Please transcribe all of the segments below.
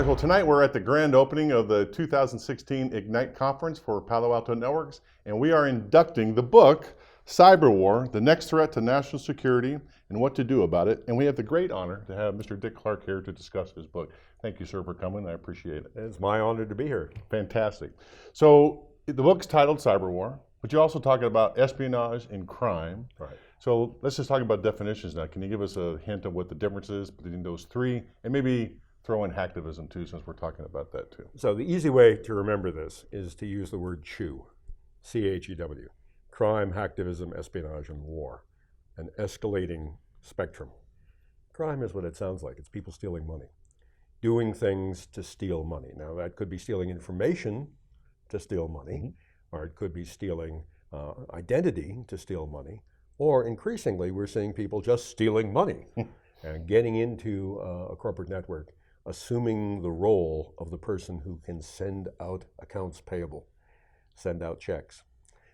Well, tonight we're at the grand opening of the 2016 Ignite Conference for Palo Alto Networks, and we are inducting the book, Cyber War, The Next Threat to National Security and What to Do About It. And we have the great honor to have Mr. Dick Clark here to discuss his book. Thank you, sir, for coming. I appreciate it. It's my honor to be here. Fantastic. So the book's titled Cyber War, but you're also talking about espionage and crime. Right. So let's just talk about definitions now. Can you give us a hint of what the difference is between those three, and maybe throw in hacktivism too, since we're talking about that too? So the easy way to remember this is to use the word CHEW, C-H-E-W. Crime, hacktivism, espionage, and war. An escalating spectrum. Crime is what it sounds like. It's people stealing money. Doing things to steal money. Now that could be stealing information to steal money, or it could be stealing identity to steal money, or increasingly we're seeing people just stealing money and getting into a corporate network, assuming the role of the person who can send out accounts payable, send out checks.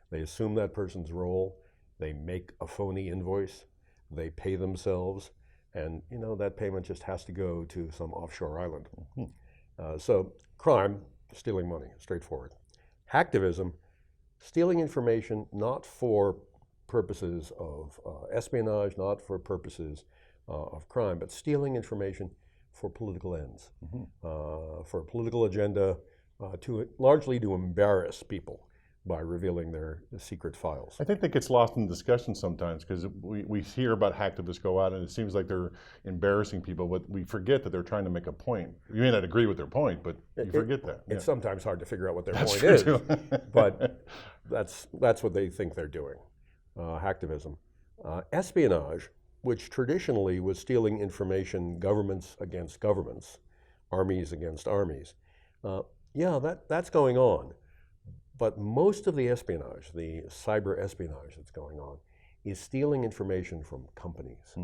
They assume that person's role, they make a phony invoice, they pay themselves, and you know that payment just has to go to some offshore island. So crime, stealing money, straightforward. Hacktivism, stealing information not for purposes of espionage, not for purposes of crime, but stealing information for political ends, for a political agenda, largely to embarrass people by revealing their secret files. I think that gets lost in discussion sometimes because we hear about hacktivists go out and it seems like they're embarrassing people, but we forget that they're trying to make a point. You may not agree with their point, but you forget that. It's sometimes hard to figure out what their That's point true is, too. but that's what they think they're doing, hacktivism. Espionage, which traditionally was stealing information, governments against governments, armies against armies. Yeah, that's going on. But most of the espionage, the cyber espionage that's going on, is stealing information from companies.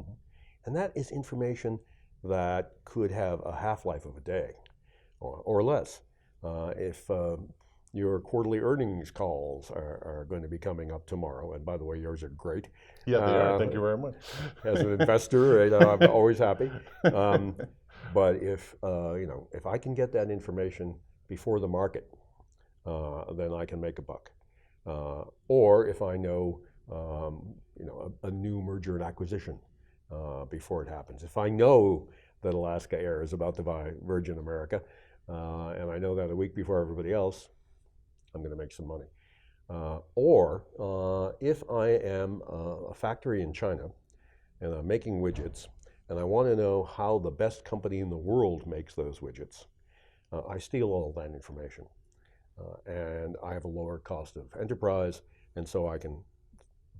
And that is information that could have a half-life of a day or less. If your quarterly earnings calls are going to be coming up tomorrow, and by the way, yours are great. Yeah, they are. Thank you very much. As an investor, I'm always happy. But if I can get that information before the market, then I can make a buck. Or if I know, a new merger and acquisition before it happens. If I know that Alaska Air is about to buy Virgin America, and I know that a week before everybody else, I'm going to make some money. Or if I am a factory in China and I'm making widgets, and I want to know how the best company in the world makes those widgets, I steal all that information. And I have a lower cost of enterprise, and so I can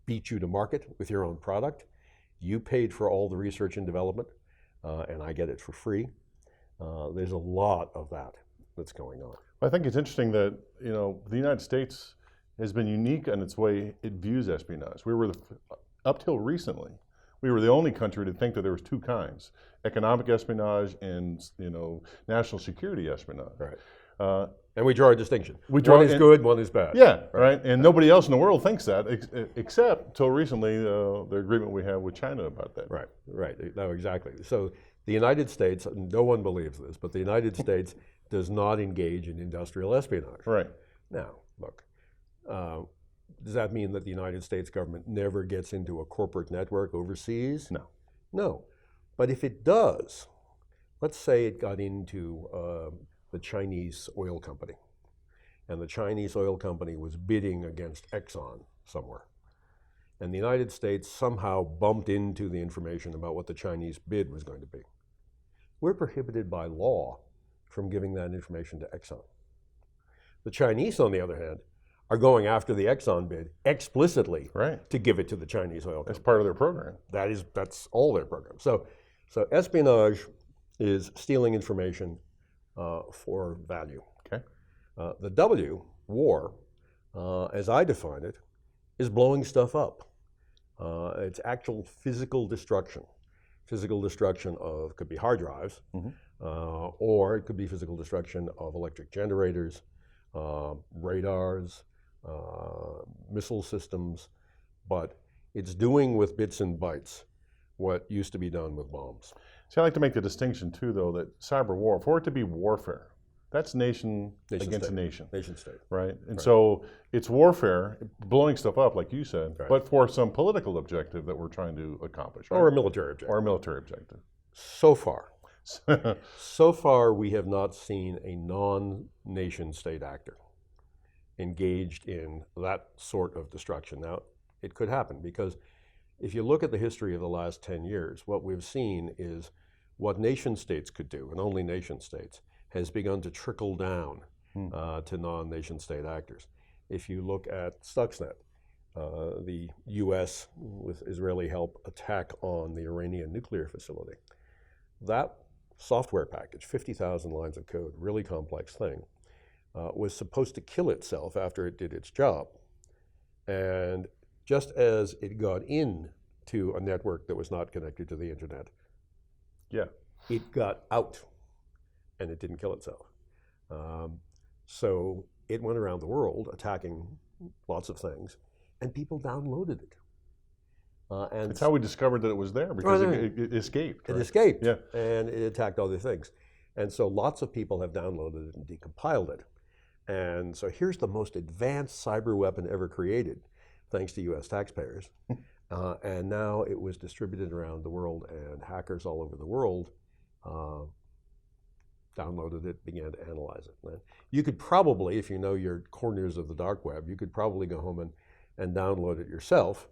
beat you to market with your own product. You paid for all the research and development, and I get it for free. There's a lot of that that's going on. I think it's interesting that the United States has been unique in its way it views espionage. We were up till recently, we were the only country to think that there was two kinds: economic espionage and national security espionage. Right. And we draw a distinction. One is good, one is bad. Yeah, right. And nobody else in the world thinks that, except till recently, the agreement we have with China about that. Right. No, exactly. So the United States, no one believes this, but the United States does not engage in industrial espionage. Right. Now, look, does that mean that the United States government never gets into a corporate network overseas? No. No. But if it does, let's say it got into the Chinese oil company, and the Chinese oil company was bidding against Exxon somewhere, and the United States somehow bumped into the information about what the Chinese bid was going to be. We're prohibited by law from giving that information to Exxon. The Chinese, on the other hand, are going after the Exxon bid explicitly to give it to the Chinese oil company. That's part of their program. That's all their program. So espionage is stealing information for value. Okay. The W, war, as I define it, is blowing stuff up. It's actual physical destruction. Physical destruction of, could be hard drives, or it could be physical destruction of electric generators, radars, missile systems, but it's doing with bits and bytes what used to be done with bombs. See, I like to make the distinction too, though, that cyber war, for it to be warfare, that's nation against state. nation. Nation state. Right? And Right. so it's warfare, blowing stuff up, like you said, Right. but for some political objective that we're trying to accomplish. Right? Or a military objective. Or a military objective. So far, we have not seen a non-nation state actor engaged in that sort of destruction. Now, it could happen because if you look at the history of the last 10 years, what we've seen is what nation states could do, and only nation states, has begun to trickle down to non-nation state actors. If you look at Stuxnet, the US, with Israeli help, attack on the Iranian nuclear facility. That software package, 50,000 lines of code, really complex thing, was supposed to kill itself after it did its job. And just as it got into a network that was not connected to the internet, it got out and it didn't kill itself. So it went around the world attacking lots of things, and people downloaded it. And it's how we discovered that it was there, because it escaped. It right? escaped, Yeah. and it attacked other things. And so lots of people have downloaded it and decompiled it. And so here's the most advanced cyber weapon ever created, thanks to US taxpayers. And now it was distributed around the world, and hackers all over the world downloaded it, began to analyze it. And you could probably, if you know your corners of the dark web, you could probably go home and download it yourself,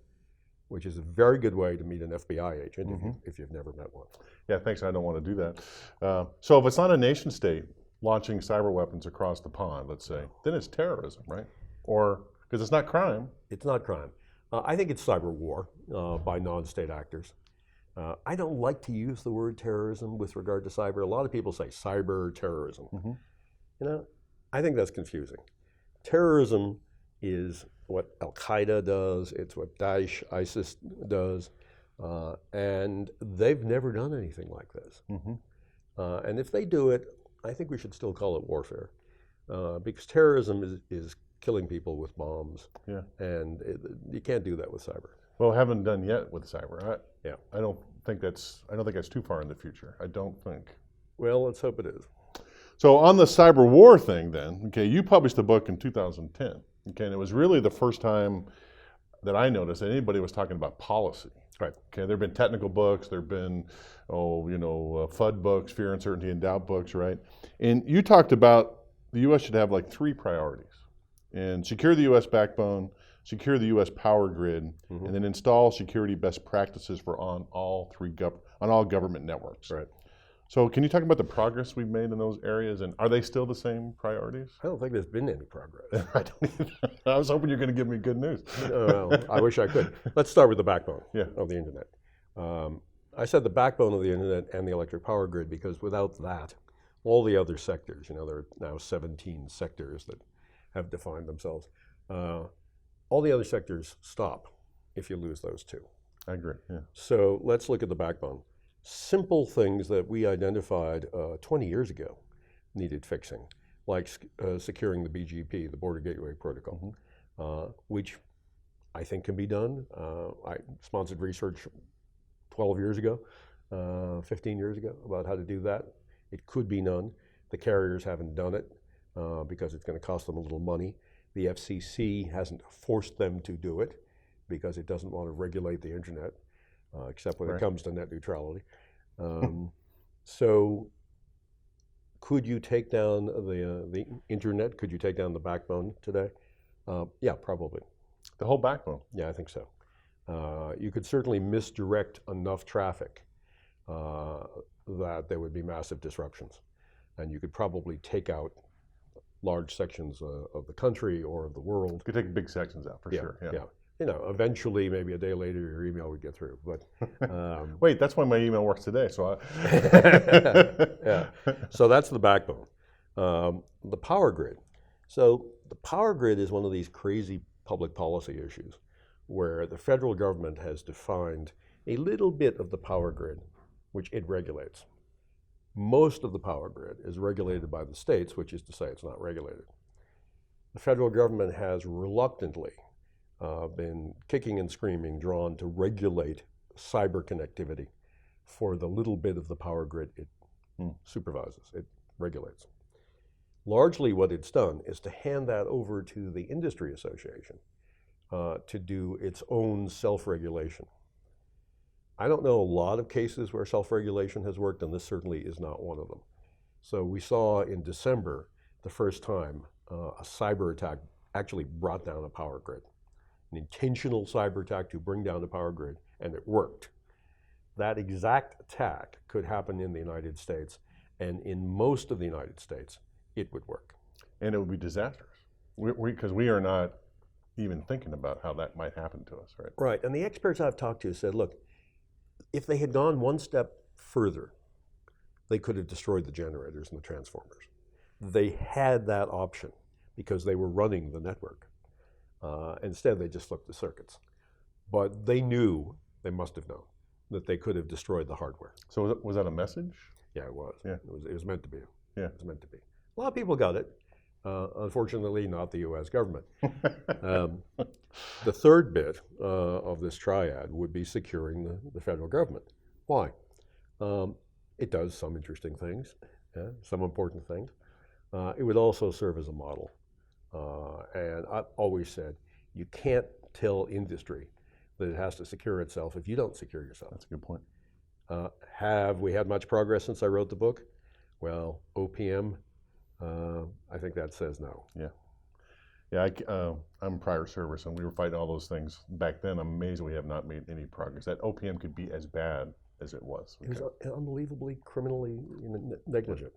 which is a very good way to meet an FBI agent if you've never met one. Yeah, thanks. I don't want to do that. So if it's not a nation state launching cyber weapons across the pond, let's say, then it's terrorism, right? Or, because it's not crime. It's not crime. I think it's cyber war by non-state actors. I don't like to use the word terrorism with regard to cyber. A lot of people say cyber terrorism. You know, I think that's confusing. Terrorism is what Al-Qaeda does, it's what Daesh, ISIS does, and they've never done anything like this. And if they do it, I think we should still call it warfare, because terrorism is killing people with bombs, and you can't do that with cyber. Well, haven't done yet with cyber. Yeah. I don't think that's too far in the future. I don't think. Well, let's hope it is. So on the cyber war thing then, okay, you published a book in 2010. Okay, and it was really the first time that I noticed that anybody was talking about policy. Right. Okay, there have been technical books, there have been, FUD books, fear, uncertainty, and doubt books, right? And you talked about the U.S. should have like 3 priorities. And secure the U.S. backbone, secure the U.S. power grid, and then install security best practices for on all government networks. Right. So can you talk about the progress we've made in those areas, and are they still the same priorities? I don't think there's been any progress. I don't either. I was hoping you were going to give me good news. Well, I wish I could. Let's start with the backbone of the internet. I said the backbone of the internet and the electric power grid because without that, all the other sectors, there are now 17 sectors that have defined themselves. All the other sectors stop if you lose those 2. I agree, yeah. So let's look at the backbone. Simple things that we identified 20 years ago needed fixing, like securing the BGP, the Border Gateway Protocol, which I think can be done. I sponsored research 12 years ago, 15 years ago about how to do that. It could be done. The carriers haven't done it because it's going to cost them a little money. The FCC hasn't forced them to do it because it doesn't want to regulate the internet. Except when it comes to net neutrality. So could you take down the internet? Could you take down the backbone today? Yeah, probably. The whole backbone? Yeah, I think so. You could certainly misdirect enough traffic that there would be massive disruptions. And you could probably take out large sections of the country or of the world. You could take big sections out for sure. Yeah. Eventually, maybe a day later, your email would get through. But wait, that's why my email works today. So So that's the backbone. The power grid. So the power grid is one of these crazy public policy issues where the federal government has defined a little bit of the power grid, which it regulates. Most of the power grid is regulated by the states, which is to say it's not regulated. The federal government has reluctantly been kicking and screaming, drawn to regulate cyber connectivity for the little bit of the power grid it supervises, it regulates. Largely what it's done is to hand that over to the industry association to do its own self-regulation. I don't know a lot of cases where self-regulation has worked, and this certainly is not one of them. So we saw in December the first time a cyber attack actually brought down a power grid. An intentional cyber attack to bring down the power grid, and it worked. That exact attack could happen in the United States, and in most of the United States, it would work. And it would be disastrous, because we are not even thinking about how that might happen to us, right? Right, and the experts I've talked to said, look, if they had gone one step further, they could have destroyed the generators and the transformers. They had that option because they were running the network. Instead, they just flipped the circuits. But they knew, they must have known, that they could have destroyed the hardware. So was that a message? Yeah, it was. Yeah. It was meant to be. Yeah. It was meant to be. A lot of people got it. Unfortunately, not the U.S. government. The third bit of this triad would be securing the federal government. Why? It does some interesting things, some important things. It would also serve as a model. And I've always said, you can't tell industry that it has to secure itself if you don't secure yourself. That's a good point. Have we had much progress since I wrote the book? Well, OPM, I think that says no. Yeah. Yeah, I'm prior service, and we were fighting all those things back then. I'm amazed we have not made any progress. That OPM could be as bad as it was. It was unbelievably criminally negligent.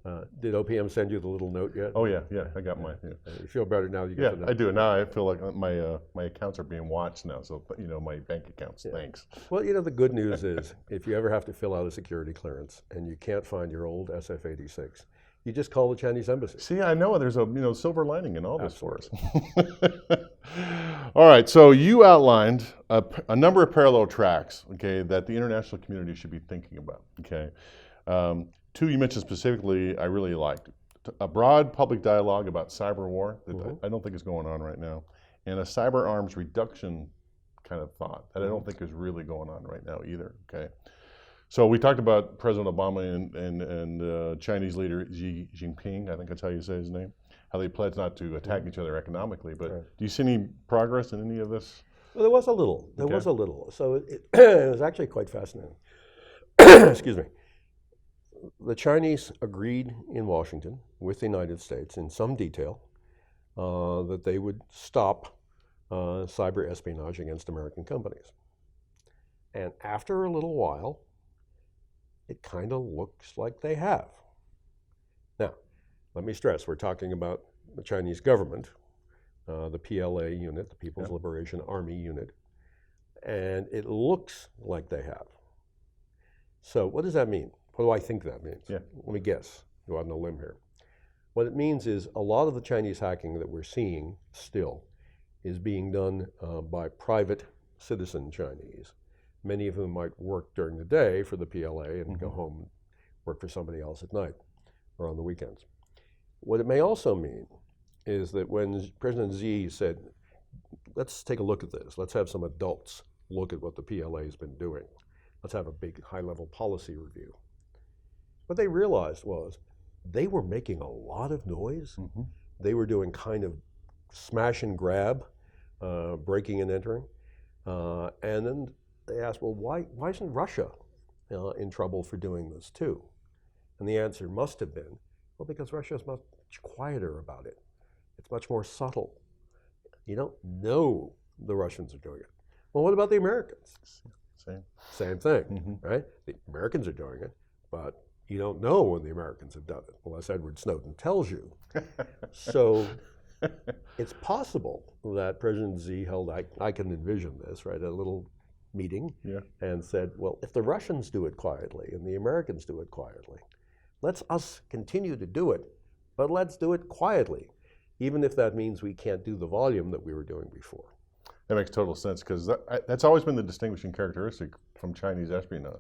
Yeah. Did OPM send you the little note yet? Oh yeah, I got mine. Yeah. You feel better now? You get the note. I do. Now I feel like my accounts are being watched now. So my bank accounts. Yeah. Thanks. Well, the good news is if you ever have to fill out a security clearance and you can't find your old SF-86, you just call the Chinese embassy. See, I know there's a silver lining in all this for us. All right, so you outlined a number of parallel tracks, okay, that the international community should be thinking about, okay. Two you mentioned specifically I really liked. A broad public dialogue about cyber war that I don't think is going on right now, and a cyber arms reduction kind of thought that I don't think is really going on right now either, okay. So we talked about President Obama and Chinese leader Xi Jinping, I think that's how you say his name, how they pledged not to attack each other economically, but do you see any progress in any of this? Well, there was a little. There was a little. So it was actually quite fascinating. Excuse me. The Chinese agreed in Washington with the United States in some detail that they would stop cyber espionage against American companies. And after a little while, it kind of looks like they have. Now, let me stress, we're talking about the Chinese government, the PLA unit, the People's Liberation Army unit, and it looks like they have. So what does that mean? What do I think that means? Yeah. Let me guess, go out on a limb here. What it means is a lot of the Chinese hacking that we're seeing still is being done by private citizen Chinese, many of whom might work during the day for the PLA and go home and work for somebody else at night or on the weekends. What it may also mean is that when President Xi said, let's take a look at this, let's have some adults look at what the PLA has been doing, let's have a big high-level policy review. What they realized was they were making a lot of noise. They were doing kind of smash and grab, breaking and entering. And then they asked, well, why isn't Russia in trouble for doing this too? And the answer must have been, well, because Russia is much quieter about it. It's much more subtle. You don't know the Russians are doing it. Well, what about the Americans? Same thing, right? The Americans are doing it, but you don't know when the Americans have done it, unless Edward Snowden tells you. So it's possible that President Xi held, I can envision this, right, a little meeting and said, well, if the Russians do it quietly and the Americans do it quietly, let's us continue to do it, but let's do it quietly, even if that means we can't do the volume that we were doing before. That makes total sense, because that's always been the distinguishing characteristic from Chinese espionage.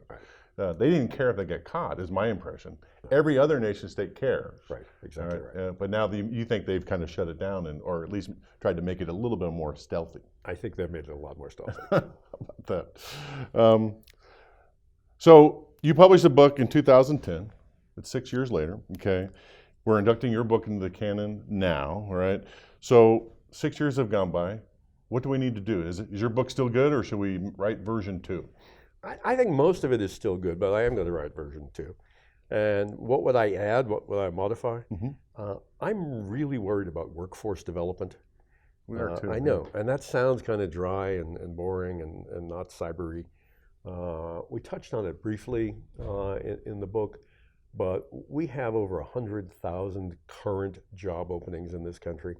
they didn't care if they get caught, is my impression. Every other nation state cares. Right, exactly right. But now you think they've kind of shut it down, or at least tried to make it a little bit more stealthy. I think they've made it a lot more stealthy. How about that? So you published a book in 2010. It's 6 years later. Okay, we're inducting your book into the canon now. All right. So 6 years have gone by. What do we need to do? Is your book still good, or should we write version 2? I think most of it is still good, but I am going to write version 2. And what would I add? What would I modify? I'm really worried about workforce development. We are too. I know, and that sounds kind of dry and boring and not cybery. We touched on it briefly in the book, but we have over 100,000 current job openings in this country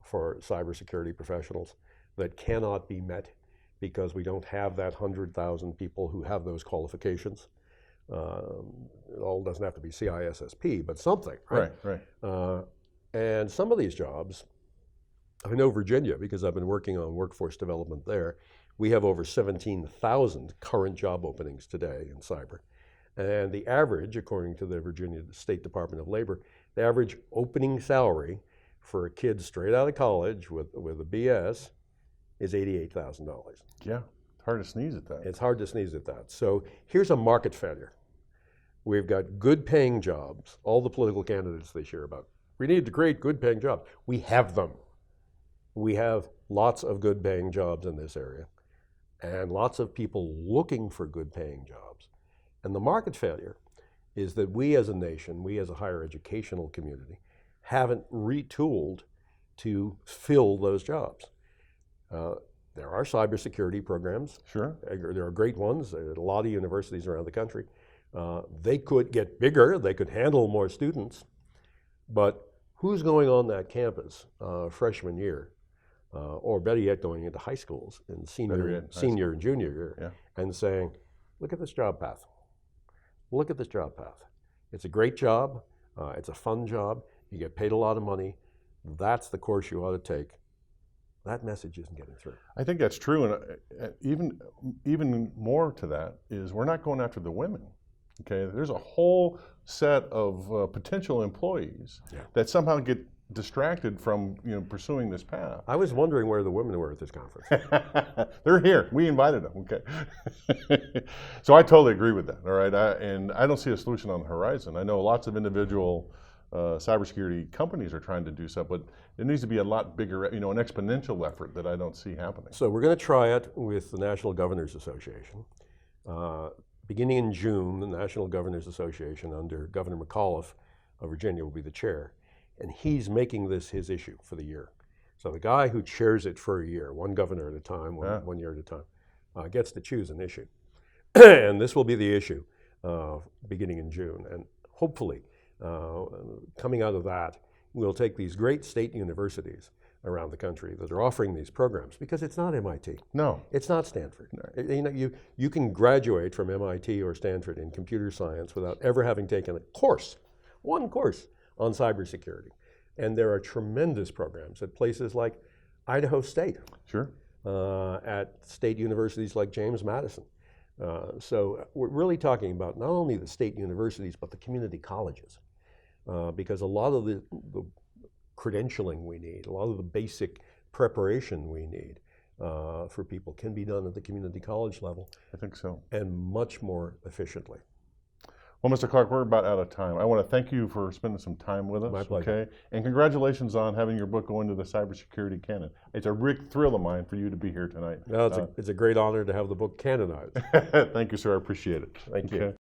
for cybersecurity professionals that cannot be met because we don't have that 100,000 people who have those qualifications. It all doesn't have to be CISSP, but something, right? Right. And some of these jobs, I know Virginia, because I've been working on workforce development there, we have over 17,000 current job openings today in cyber. And the average, according to the Virginia State Department of Labor, the average opening salary for a kid straight out of college with a BS is $88,000. Yeah, it's hard to sneeze at that. It's hard to sneeze at that. So here's a market failure. We've got good paying jobs. All the political candidates they hear about, we need to create good paying jobs. We have them. We have lots of good paying jobs in this area and lots of people looking for good paying jobs. And the market failure is that we as a nation, we as a higher educational community, haven't retooled to fill those jobs. There are cybersecurity programs. Sure. There are great ones at a lot of universities around the country. They could get bigger, they could handle more students, but who's going on that campus freshman year, or better yet going into high schools in senior and junior year, and saying, look at this job path. Look at this job path. It's a great job, it's a fun job, you get paid a lot of money, that's the course you ought to take. That message isn't getting through. I think that's true, and even more to that is we're not going after the women. Okay, there's a whole set of potential employees that somehow get distracted from pursuing this path. I was wondering where the women were at this conference. They're here. We invited them. Okay, so I totally agree with that. All right, and I don't see a solution on the horizon. I know lots of individual cybersecurity companies are trying to do so, but there needs to be a lot bigger, an exponential effort that I don't see happening. So we're going to try it with the National Governors Association. Beginning in June, the National Governors Association under Governor McAuliffe of Virginia will be the chair, and he's making this his issue for the year. So the guy who chairs it for a year, one governor at a time, one year at a time, gets to choose an issue. And this will be the issue beginning in June, and hopefully coming out of that, we'll take these great state universities around the country that are offering these programs, because it's not MIT. No. It's not Stanford. No. You can graduate from MIT or Stanford in computer science without ever having taken a course, one course on cybersecurity. And there are tremendous programs at places like Idaho State. Sure. At state universities like James Madison. So we're really talking about not only the state universities, but the community colleges. Because a lot of the credentialing we need, a lot of the basic preparation we need for people can be done at the community college level. I think so. And much more efficiently. Well, Mr. Clark, we're about out of time. I want to thank you for spending some time with us. My pleasure. Okay? And congratulations on having your book go into the cybersecurity canon. It's a big thrill of mine for you to be here tonight. No, it's a great honor to have the book canonized. Thank you, sir. I appreciate it. Thank you.